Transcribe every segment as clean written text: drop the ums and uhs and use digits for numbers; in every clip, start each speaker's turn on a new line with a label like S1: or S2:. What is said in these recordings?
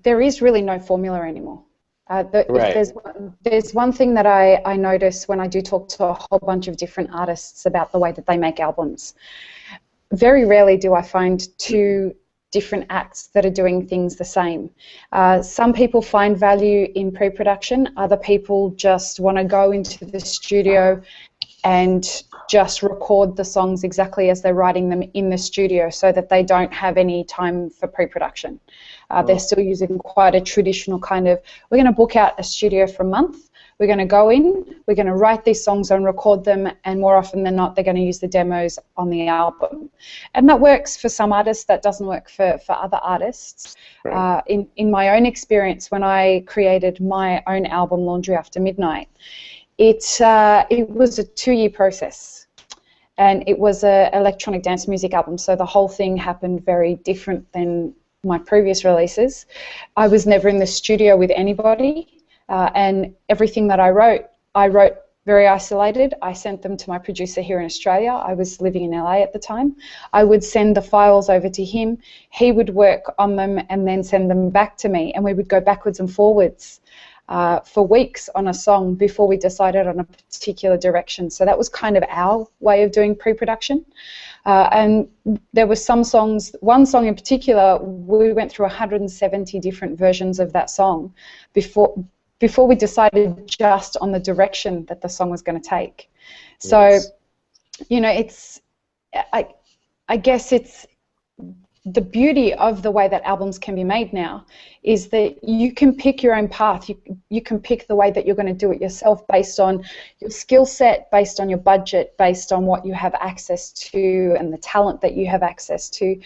S1: there is really no formula anymore. If
S2: Right.
S1: there's one thing that I notice when I do talk to a whole bunch of different artists about the way that they make albums. Very rarely do I find two different acts that are doing things the same. Some people find value in pre-production. Other people just want to go into the studio and just record the songs exactly as they're writing them in the studio so that they don't have any time for pre-production. They're still using quite a traditional kind of, we're going to book out a studio for a month, we're going to go in, we're going to write these songs and record them, and more often than not they're going to use the demos on the album. And that works for some artists, that doesn't work for other artists.
S2: Right.
S1: In my own experience, when I created my own album, Laundry After Midnight, it was a 2-year process, and it was an electronic dance music album, so the whole thing happened very different than my previous releases. I was never in the studio with anybody, and everything that I wrote very isolated. I sent them to my producer here in Australia. I was living in LA at the time. I would send the files over to him. He would work on them and then send them back to me, and we would go backwards and forwards for weeks on a song before we decided on a particular direction. So that was kind of our way of doing pre-production. And there were some songs, one song in particular, we went through 170 different versions of that song before we decided just on the direction that the song was going to take. So,
S2: Yes.
S1: you know, I guess it's the beauty of the way that albums can be made now is that you can pick your own path. You can pick the way that you're going to do it yourself based on your skill set, based on your budget, based on what you have access to and the talent that you have access to.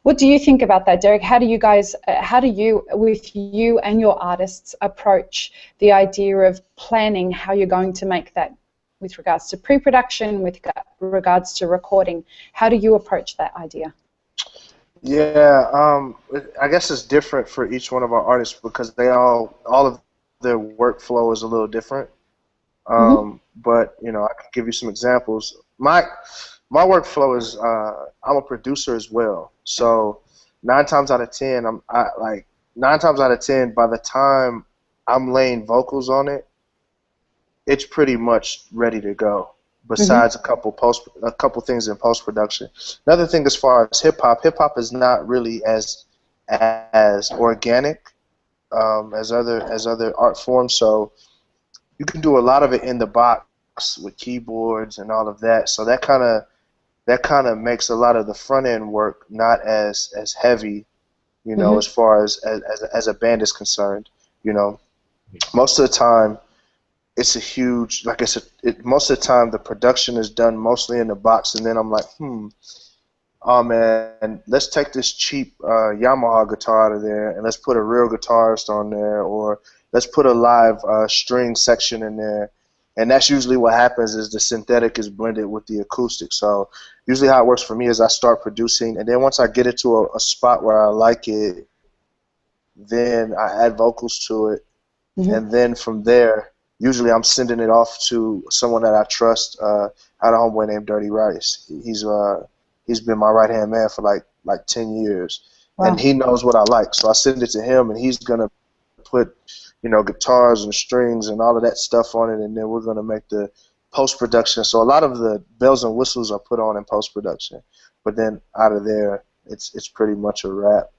S1: What do you think about that, Derek? How do you, with you and your artists, approach the idea of planning how you're going to make that with regards to pre-production, with regards to recording? How do you approach that idea?
S3: Yeah, I guess it's different for each one of our artists because all of their workflow is a little different. But you know, I can give you some examples. My workflow is I'm a producer as well, so 9 times out of 10, 9 times out of 10, by the time I'm laying vocals on it, it's pretty much ready to go. Besides a couple things in post production. Another thing as far as hip hop is not really as organic as other art forms. So you can do a lot of it in the box with keyboards and all of that. So that kind of makes a lot of the front end work not as heavy, you know, as far as a band is concerned. You know, most of the time. It's a huge, like I said, most of the time the production is done mostly in the box, and then I'm like, oh man, let's take this cheap Yamaha guitar out of there, and let's put a real guitarist on there, or let's put a live string section in there, and that's usually what happens is the synthetic is blended with the acoustic. So usually how it works for me is I start producing, and then once I get it to a spot where I like it, then I add vocals to it, and then from there, usually I'm sending it off to someone that I trust. I had a homeboy named Dirty Rice. He's been my right-hand man for like 10 years. Wow. And he knows what I like. So I send it to him, and he's going to put, you know, guitars and strings and all of that stuff on it, and then we're going to make the post-production. So a lot of the bells and whistles are put on in post-production. But then out of there, it's pretty much a wrap.